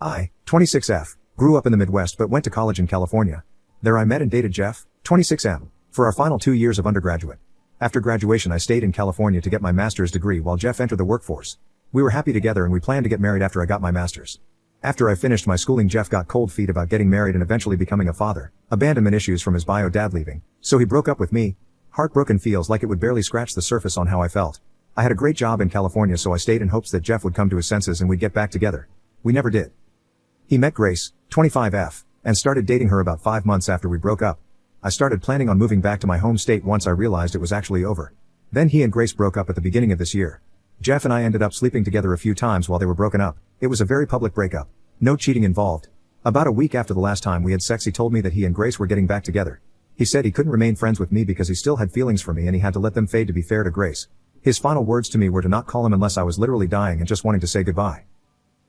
I, 26F, grew up in the Midwest but went to college in California. There I met and dated Jeff, 26M, for our final 2 years of undergraduate. After graduation I stayed in California to get my master's degree while Jeff entered the workforce. We were happy together and we planned to get married after I got my master's. After I finished my schooling, Jeff got cold feet about getting married and eventually becoming a father. Abandonment issues from his bio dad leaving. So he broke up with me. Heartbroken feels like it would barely scratch the surface on how I felt. I had a great job in California, so I stayed in hopes that Jeff would come to his senses and we'd get back together. We never did. He met Grace, 25F, and started dating her about 5 months after we broke up. I started planning on moving back to my home state once I realized it was actually over. Then he and Grace broke up at the beginning of this year. Jeff and I ended up sleeping together a few times while they were broken up. It was a very public breakup. No cheating involved. About a week after the last time we had sex, he told me that he and Grace were getting back together. He said he couldn't remain friends with me because he still had feelings for me and he had to let them fade to be fair to Grace. His final words to me were to not call him unless I was literally dying and just wanting to say goodbye.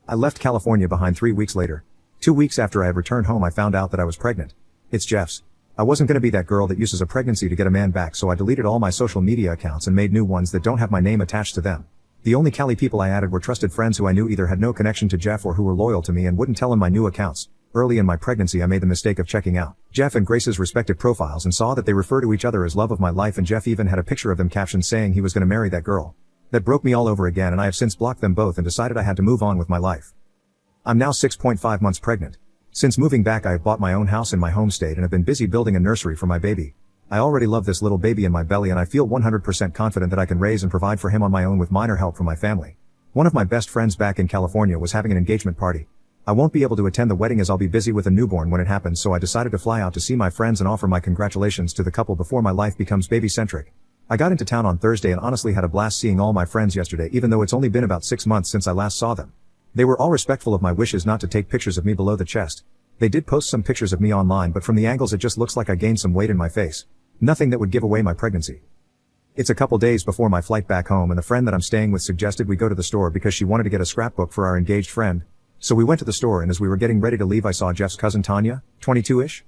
I left California behind 3 weeks later. 2 weeks after I had returned home, I found out that I was pregnant. It's Jeff's. I wasn't gonna be that girl that uses a pregnancy to get a man back, so I deleted all my social media accounts and made new ones that don't have my name attached to them. The only Cali people I added were trusted friends who I knew either had no connection to Jeff or who were loyal to me and wouldn't tell him my new accounts. Early in my pregnancy I made the mistake of checking out Jeff and Grace's respective profiles and saw that they refer to each other as love of my life, and Jeff even had a picture of them captioned saying he was gonna marry that girl. That broke me all over again, and I have since blocked them both and decided I had to move on with my life. I'm now 6.5 months pregnant. Since moving back I have bought my own house in my home state and have been busy building a nursery for my baby. I already love this little baby in my belly and I feel 100% confident that I can raise and provide for him on my own with minor help from my family. One of my best friends back in California was having an engagement party. I won't be able to attend the wedding as I'll be busy with a newborn when it happens, so I decided to fly out to see my friends and offer my congratulations to the couple before my life becomes baby-centric. I got into town on Thursday and honestly had a blast seeing all my friends yesterday, even though it's only been about 6 months since I last saw them. They were all respectful of my wishes not to take pictures of me below the chest. They did post some pictures of me online, but from the angles it just looks like I gained some weight in my face. Nothing that would give away my pregnancy. It's a couple days before my flight back home and the friend that I'm staying with suggested we go to the store because she wanted to get a scrapbook for our engaged friend. So we went to the store, and as we were getting ready to leave I saw Jeff's cousin Tanya, 22-ish,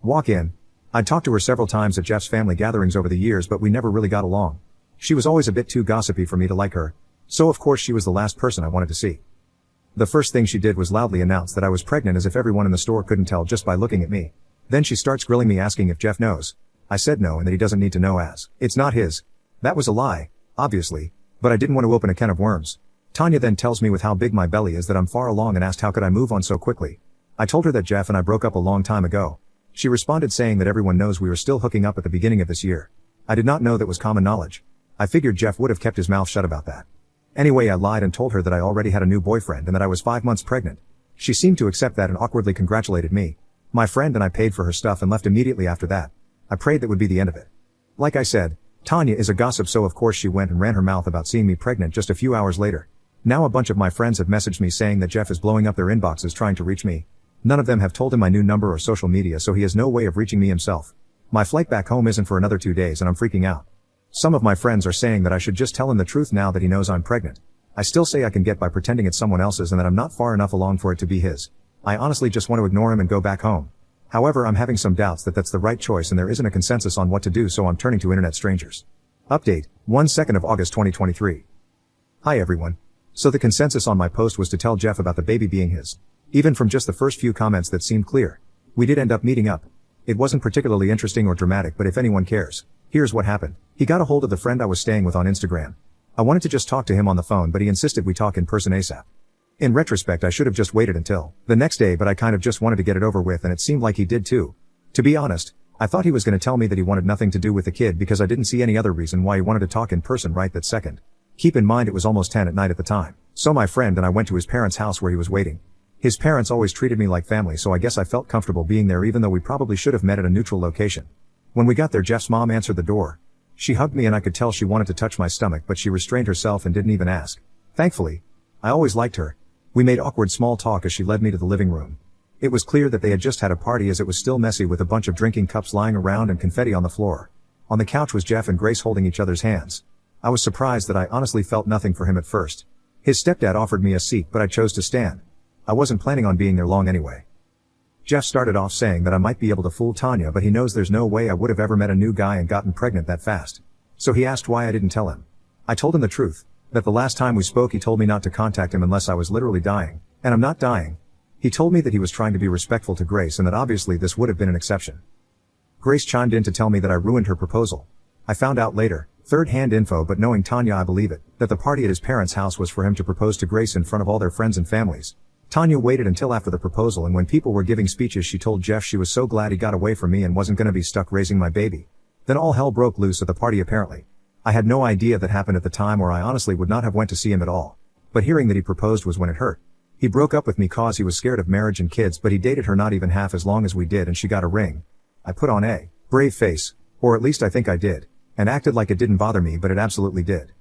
walk in. I'd talked to her several times at Jeff's family gatherings over the years, but we never really got along. She was always a bit too gossipy for me to like her. So of course she was the last person I wanted to see. The first thing she did was loudly announce that I was pregnant, as if everyone in the store couldn't tell just by looking at me. Then she starts grilling me asking if Jeff knows. I said no and that he doesn't need to know as it's not his. That was a lie, obviously, but I didn't want to open a can of worms. Tanya then tells me with how big my belly is that I'm far along and asked how could I move on so quickly. I told her that Jeff and I broke up a long time ago. She responded saying that everyone knows we were still hooking up at the beginning of this year. I did not know that was common knowledge. I figured Jeff would have kept his mouth shut about that. Anyway, I lied and told her that I already had a new boyfriend and that I was 5 months pregnant. She seemed to accept that and awkwardly congratulated me. My friend and I paid for her stuff and left immediately after that. I prayed that would be the end of it. Like I said, Tanya is a gossip, so of course she went and ran her mouth about seeing me pregnant just a few hours later. Now a bunch of my friends have messaged me saying that Jeff is blowing up their inboxes trying to reach me. None of them have told him my new number or social media, so he has no way of reaching me himself. My flight back home isn't for another 2 days and I'm freaking out. Some of my friends are saying that I should just tell him the truth now that he knows I'm pregnant. I still say I can get by pretending it's someone else's and that I'm not far enough along for it to be his. I honestly just want to ignore him and go back home. However, I'm having some doubts that that's the right choice and there isn't a consensus on what to do, so I'm turning to internet strangers. Update, 2nd of August 2023. Hi everyone. So the consensus on my post was to tell Jeff about the baby being his. Even from just the first few comments that seemed clear. We did end up meeting up. It wasn't particularly interesting or dramatic, but if anyone cares, here's what happened. He got a hold of the friend I was staying with on Instagram. I wanted to just talk to him on the phone, but he insisted we talk in person ASAP. In retrospect, I should have just waited until the next day, but I kind of just wanted to get it over with, and it seemed like he did too. To be honest, I thought he was going to tell me that he wanted nothing to do with the kid because I didn't see any other reason why he wanted to talk in person right that second. Keep in mind it was almost 10 at night at the time. So my friend and I went to his parents' house where he was waiting. His parents always treated me like family, so I guess I felt comfortable being there even though we probably should have met at a neutral location. When we got there, Jeff's mom answered the door. She hugged me and I could tell she wanted to touch my stomach, but she restrained herself and didn't even ask. Thankfully. I always liked her. We made awkward small talk as she led me to the living room. It was clear that they had just had a party as it was still messy with a bunch of drinking cups lying around and confetti on the floor. On the couch was Jeff and Grace holding each other's hands. I was surprised that I honestly felt nothing for him at first. His stepdad offered me a seat, but I chose to stand. I wasn't planning on being there long anyway. Jeff started off saying that I might be able to fool Tanya, but he knows there's no way I would have ever met a new guy and gotten pregnant that fast. So he asked why I didn't tell him. I told him the truth, that the last time we spoke he told me not to contact him unless I was literally dying, And I'm not dying. He told me that he was trying to be respectful to Grace and that obviously this would have been an exception. Grace chimed in to tell me that I ruined her proposal. I found out later, third-hand info, but knowing Tanya I believe it, that the party at his parents' house was for him to propose to Grace in front of all their friends and families. Tanya waited until after the proposal, and when people were giving speeches she told Jeff she was so glad he got away from me and wasn't gonna be stuck raising my baby. Then all hell broke loose at the party apparently. I had no idea that happened at the time, or I honestly would not have went to see him at all. But hearing that he proposed was when it hurt. He broke up with me cause he was scared of marriage and kids, but he dated her not even half as long as we did and she got a ring. I put on a brave face, or at least I think I did, and acted like it didn't bother me, but it absolutely did.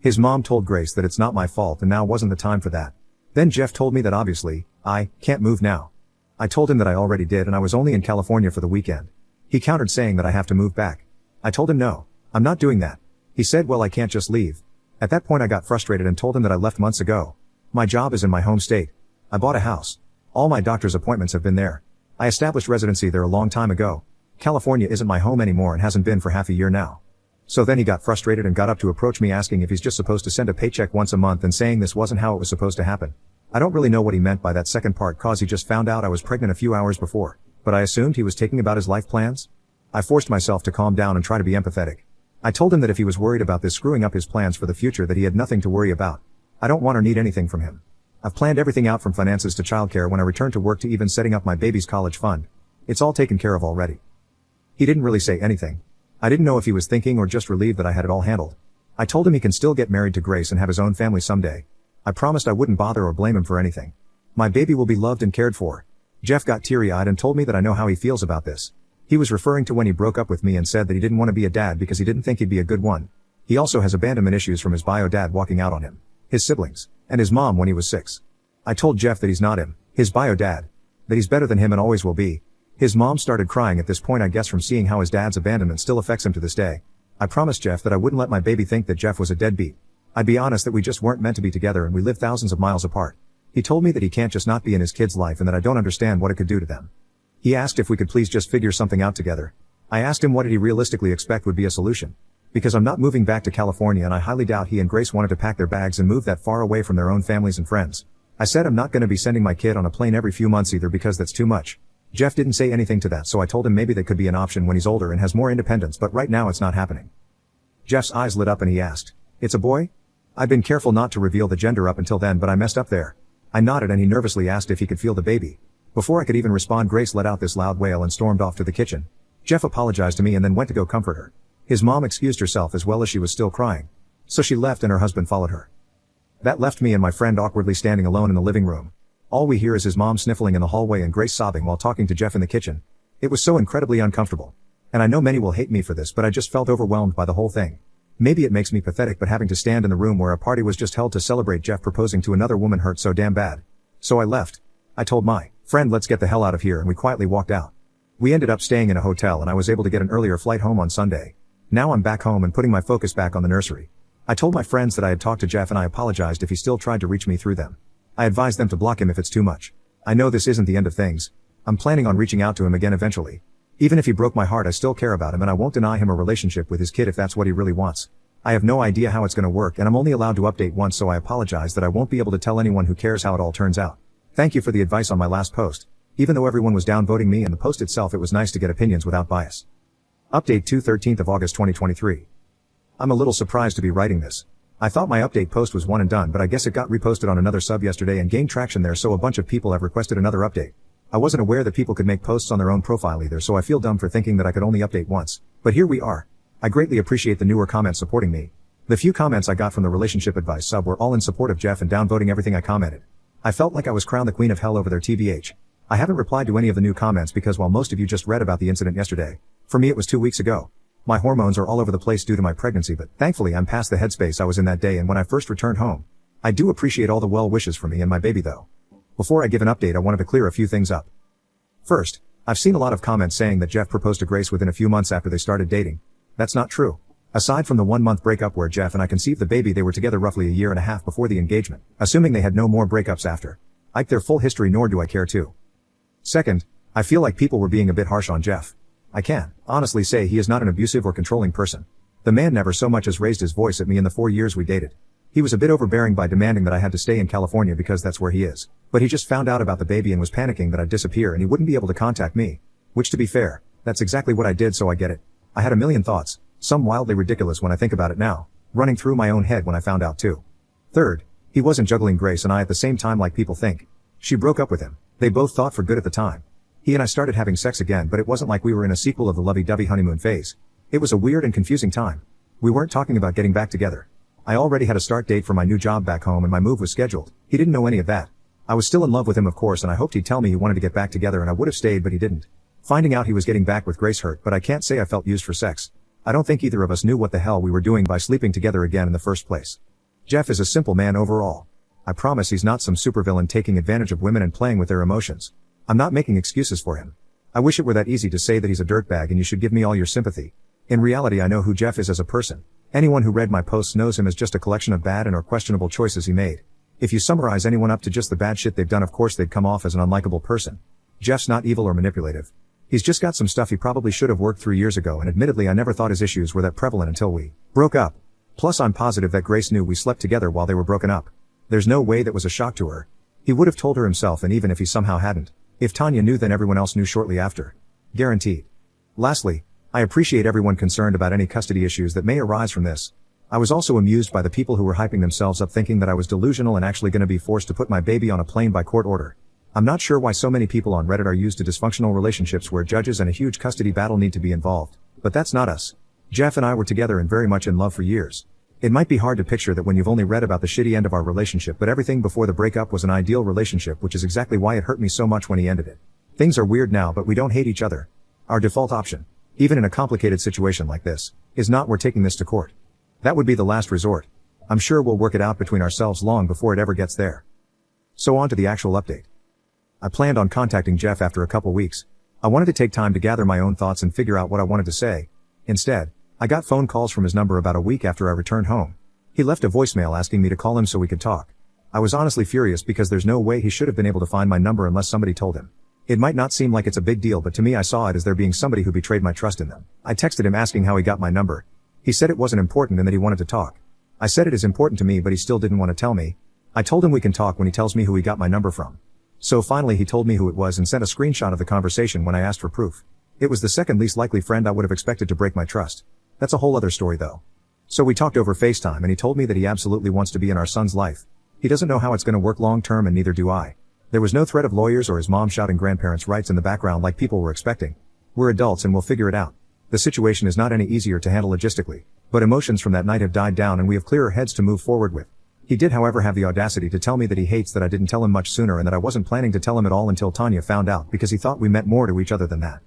His mom told Grace that it's not my fault and now wasn't the time for that. Then Jeff told me that obviously, I can't move now. I told him that I already did and I was only in California for the weekend. He countered saying that I have to move back. I told him no, I'm not doing that. He said well I can't just leave. At that point I got frustrated and told him that I left months ago. My job is in my home state. I bought a house. All my doctor's appointments have been there. I established residency there a long time ago. California isn't my home anymore and hasn't been for half a year now. So then he got frustrated and got up to approach me asking if he's just supposed to send a paycheck once a month and saying this wasn't how it was supposed to happen. I don't really know what he meant by that second part cause he just found out I was pregnant a few hours before, but I assumed he was taking about his life plans? I forced myself to calm down and try to be empathetic. I told him that if he was worried about this screwing up his plans for the future that he had nothing to worry about. I don't want or need anything from him. I've planned everything out from finances to childcare when I return to work to even setting up my baby's college fund. It's all taken care of already. He didn't really say anything. I didn't know if he was thinking or just relieved that I had it all handled. I told him he can still get married to Grace and have his own family someday. I promised I wouldn't bother or blame him for anything. My baby will be loved and cared for. Jeff got teary-eyed and told me that I know how he feels about this. He was referring to when he broke up with me and said that he didn't want to be a dad because he didn't think he'd be a good one. He also has abandonment issues from his bio dad walking out on him, his siblings, and his mom when he was 6. I told Jeff that he's not him, his bio dad. That he's better than him and always will be. His mom started crying at this point, I guess from seeing how his dad's abandonment still affects him to this day. I promised Jeff that I wouldn't let my baby think that Jeff was a deadbeat. I'd be honest that we just weren't meant to be together and we live thousands of miles apart. He told me that he can't just not be in his kid's life and that I don't understand what it could do to them. He asked if we could please just figure something out together. I asked him what did he realistically expect would be a solution. Because I'm not moving back to California and I highly doubt he and Grace wanted to pack their bags and move that far away from their own families and friends. I said I'm not going to be sending my kid on a plane every few months either because that's too much. Jeff didn't say anything to that, so I told him maybe that could be an option when he's older and has more independence, but right now it's not happening. Jeff's eyes lit up and he asked, "It's a boy?" I'd been careful not to reveal the gender up until then, but I messed up there. I nodded and he nervously asked if he could feel the baby. Before I could even respond, Grace let out this loud wail and stormed off to the kitchen. Jeff apologized to me and then went to go comfort her. His mom excused herself as well as she was still crying. So she left and her husband followed her. That left me and my friend awkwardly standing alone in the living room. All we hear is his mom sniffling in the hallway and Grace sobbing while talking to Jeff in the kitchen. It was so incredibly uncomfortable. And I know many will hate me for this, but I just felt overwhelmed by the whole thing. Maybe it makes me pathetic, but having to stand in the room where a party was just held to celebrate Jeff proposing to another woman hurt so damn bad. So I left. I told my friend let's get the hell out of here and we quietly walked out. We ended up staying in a hotel and I was able to get an earlier flight home on Sunday. Now I'm back home and putting my focus back on the nursery. I told my friends that I had talked to Jeff and I apologized if he still tried to reach me through them. I advised them to block him if it's too much. I know this isn't the end of things. I'm planning on reaching out to him again eventually. Even if he broke my heart, I still care about him and I won't deny him a relationship with his kid if that's what he really wants. I have no idea how it's gonna work and I'm only allowed to update once, so I apologize that I won't be able to tell anyone who cares how it all turns out. Thank you for the advice on my last post. Even though everyone was downvoting me and the post itself, it was nice to get opinions without bias. Update 13th of August 2023. I'm a little surprised to be writing this. I thought my update post was one and done, but I guess it got reposted on another sub yesterday and gained traction there, so a bunch of people have requested another update. I wasn't aware that people could make posts on their own profile either, so I feel dumb for thinking that I could only update once. But here we are. I greatly appreciate the newer comments supporting me. The few comments I got from the relationship advice sub were all in support of Jeff and downvoting everything I commented. I felt like I was crowned the queen of hell over there, TBH. I haven't replied to any of the new comments because while most of you just read about the incident yesterday, for me it was 2 weeks ago. My hormones are all over the place due to my pregnancy, but thankfully I'm past the headspace I was in that day and when I first returned home. I do appreciate all the well wishes for me and my baby though. Before I give an update, I wanted to clear a few things up. First, I've seen a lot of comments saying that Jeff proposed to Grace within a few months after they started dating. That's not true. Aside from the 1-month breakup where Jeff and I conceived the baby, they were together roughly a year and a half before the engagement, assuming they had no more breakups after. Like their full history, nor do I care to. Second, I feel like people were being a bit harsh on Jeff. I can honestly say he is not an abusive or controlling person. The man never so much as raised his voice at me in the 4 years we dated. He was a bit overbearing by demanding that I had to stay in California because that's where he is. But he just found out about the baby and was panicking that I'd disappear and he wouldn't be able to contact me. Which, to be fair, that's exactly what I did, so I get it. I had a million thoughts, some wildly ridiculous when I think about it now, running through my own head when I found out too. Third, he wasn't juggling Grace and I at the same time like people think. She broke up with him. They both thought for good at the time. He and I started having sex again, but it wasn't like we were in a sequel of the lovey-dovey honeymoon phase. It was a weird and confusing time. We weren't talking about getting back together. I already had a start date for my new job back home and my move was scheduled. He didn't know any of that. I was still in love with him, of course, and I hoped he'd tell me he wanted to get back together, and I would have stayed, but he didn't. Finding out he was getting back with Grace hurt, but I can't say I felt used for sex. I don't think either of us knew what the hell we were doing by sleeping together again in the first place. Jeff is a simple man overall. I promise he's not some supervillain taking advantage of women and playing with their emotions. I'm not making excuses for him. I wish it were that easy to say that he's a dirtbag and you should give me all your sympathy. In reality, I know who Jeff is as a person. Anyone who read my posts knows him as just a collection of bad and or questionable choices he made. If you summarize anyone up to just the bad shit they've done, of course they'd come off as an unlikable person. Jeff's not evil or manipulative. He's just got some stuff he probably should have worked through years ago, and admittedly I never thought his issues were that prevalent until we broke up. Plus I'm positive that Grace knew we slept together while they were broken up. There's no way that was a shock to her. He would have told her himself, and even if he somehow hadn't, if Tanya knew, then everyone else knew shortly after. Guaranteed. Lastly, I appreciate everyone concerned about any custody issues that may arise from this. I was also amused by the people who were hyping themselves up thinking that I was delusional and actually gonna be forced to put my baby on a plane by court order. I'm not sure why so many people on Reddit are used to dysfunctional relationships where judges and a huge custody battle need to be involved. But that's not us. Jeff and I were together and very much in love for years. It might be hard to picture that when you've only read about the shitty end of our relationship, but everything before the breakup was an ideal relationship, which is exactly why it hurt me so much when he ended it. Things are weird now, but we don't hate each other. Our default option, even in a complicated situation like this, is not we're taking this to court. That would be the last resort. I'm sure we'll work it out between ourselves long before it ever gets there. So on to the actual update. I planned on contacting Jeff after a couple weeks. I wanted to take time to gather my own thoughts and figure out what I wanted to say. Instead, I got phone calls from his number about a week after I returned home. He left a voicemail asking me to call him so we could talk. I was honestly furious because there's no way he should have been able to find my number unless somebody told him. It might not seem like it's a big deal, but to me I saw it as there being somebody who betrayed my trust in them. I texted him asking how he got my number. He said it wasn't important and that he wanted to talk. I said it is important to me, but he still didn't want to tell me. I told him we can talk when he tells me who he got my number from. So finally he told me who it was and sent a screenshot of the conversation when I asked for proof. It was the second least likely friend I would have expected to break my trust. That's a whole other story though. So we talked over FaceTime and he told me that he absolutely wants to be in our son's life. He doesn't know how it's going to work long term, and neither do I. There was no threat of lawyers or his mom shouting grandparents' rights in the background like people were expecting. We're adults and we'll figure it out. The situation is not any easier to handle logistically, but emotions from that night have died down and we have clearer heads to move forward with. He did, however, have the audacity to tell me that he hates that I didn't tell him much sooner and that I wasn't planning to tell him at all until Tanya found out, because he thought we meant more to each other than that.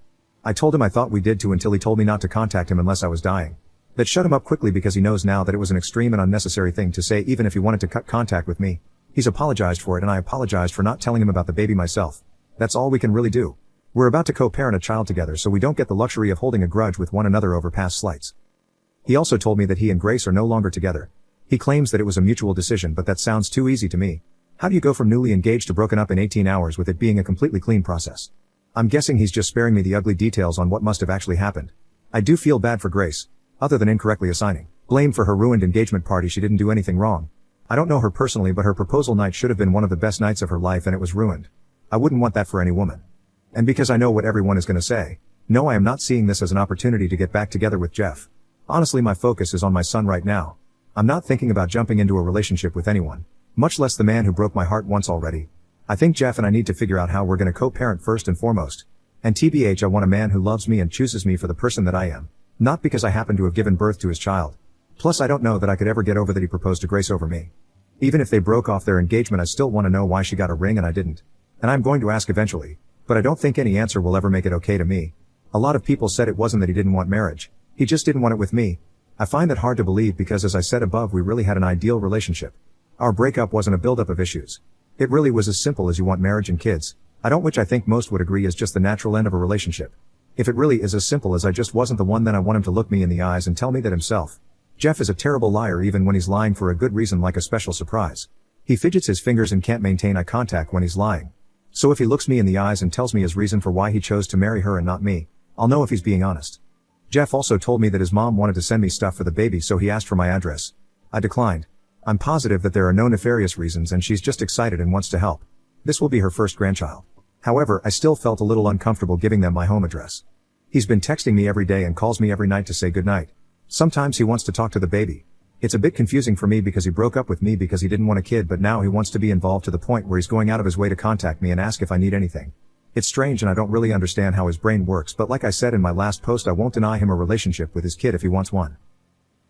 I told him I thought we did too until he told me not to contact him unless I was dying. That shut him up quickly because he knows now that it was an extreme and unnecessary thing to say, even if he wanted to cut contact with me. He's apologized for it and I apologized for not telling him about the baby myself. That's all we can really do. We're about to co-parent a child together, so we don't get the luxury of holding a grudge with one another over past slights. He also told me that he and Grace are no longer together. He claims that it was a mutual decision, but that sounds too easy to me. How do you go from newly engaged to broken up in 18 hours with it being a completely clean process? I'm guessing he's just sparing me the ugly details on what must have actually happened. I do feel bad for Grace, other than incorrectly assigning blame for her ruined engagement party. She didn't do anything wrong. I don't know her personally, but her proposal night should have been one of the best nights of her life and it was ruined. I wouldn't want that for any woman. And because I know what everyone is going to say, no, I am not seeing this as an opportunity to get back together with Jeff. Honestly, my focus is on my son right now. I'm not thinking about jumping into a relationship with anyone, much less the man who broke my heart once already. I think Jeff and I need to figure out how we're going to co-parent first and foremost. And TBH, I want a man who loves me and chooses me for the person that I am, not because I happen to have given birth to his child. Plus, I don't know that I could ever get over that he proposed to Grace over me. Even if they broke off their engagement, I still want to know why she got a ring and I didn't. And I'm going to ask eventually, but I don't think any answer will ever make it okay to me. A lot of people said it wasn't that he didn't want marriage. He just didn't want it with me. I find that hard to believe because, as I said above, we really had an ideal relationship. Our breakup wasn't a buildup of issues. It really was as simple as you want marriage and kids. Which I think most would agree is just the natural end of a relationship. If it really is as simple as I just wasn't the one, then I want him to look me in the eyes and tell me that himself. Jeff is a terrible liar even when he's lying for a good reason, like a special surprise. He fidgets his fingers and can't maintain eye contact when he's lying. So if he looks me in the eyes and tells me his reason for why he chose to marry her and not me, I'll know if he's being honest. Jeff also told me that his mom wanted to send me stuff for the baby, so he asked for my address. I declined. I'm positive that there are no nefarious reasons and she's just excited and wants to help. This will be her first grandchild. However, I still felt a little uncomfortable giving them my home address. He's been texting me every day and calls me every night to say goodnight. Sometimes he wants to talk to the baby. It's a bit confusing for me because he broke up with me because he didn't want a kid, but now he wants to be involved to the point where he's going out of his way to contact me and ask if I need anything. It's strange and I don't really understand how his brain works, but like I said in my last post, I won't deny him a relationship with his kid if he wants one.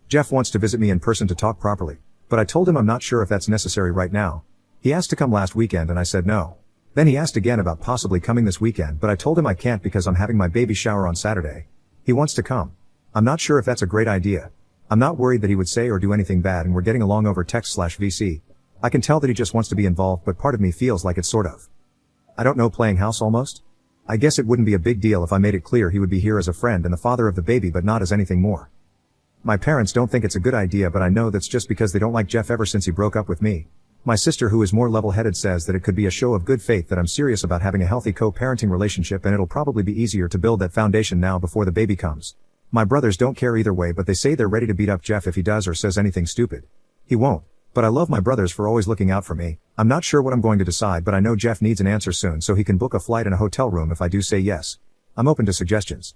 Jeff wants to visit me in person to talk properly, but I told him I'm not sure if that's necessary right now. He asked to come last weekend and I said no. Then he asked again about possibly coming this weekend, but I told him I can't because I'm having my baby shower on Saturday. He wants to come. I'm not sure if that's a great idea. I'm not worried that he would say or do anything bad and we're getting along over text/VC. I can tell that he just wants to be involved, but part of me feels like it's sort of, I don't know, playing house almost? I guess it wouldn't be a big deal if I made it clear he would be here as a friend and the father of the baby but not as anything more. My parents don't think it's a good idea, but I know that's just because they don't like Jeff ever since he broke up with me. My sister, who is more level-headed, says that it could be a show of good faith that I'm serious about having a healthy co-parenting relationship and it'll probably be easier to build that foundation now before the baby comes. My brothers don't care either way, but they say they're ready to beat up Jeff if he does or says anything stupid. He won't. But I love my brothers for always looking out for me. I'm not sure what I'm going to decide, but I know Jeff needs an answer soon so he can book a flight and a hotel room if I do say yes. I'm open to suggestions.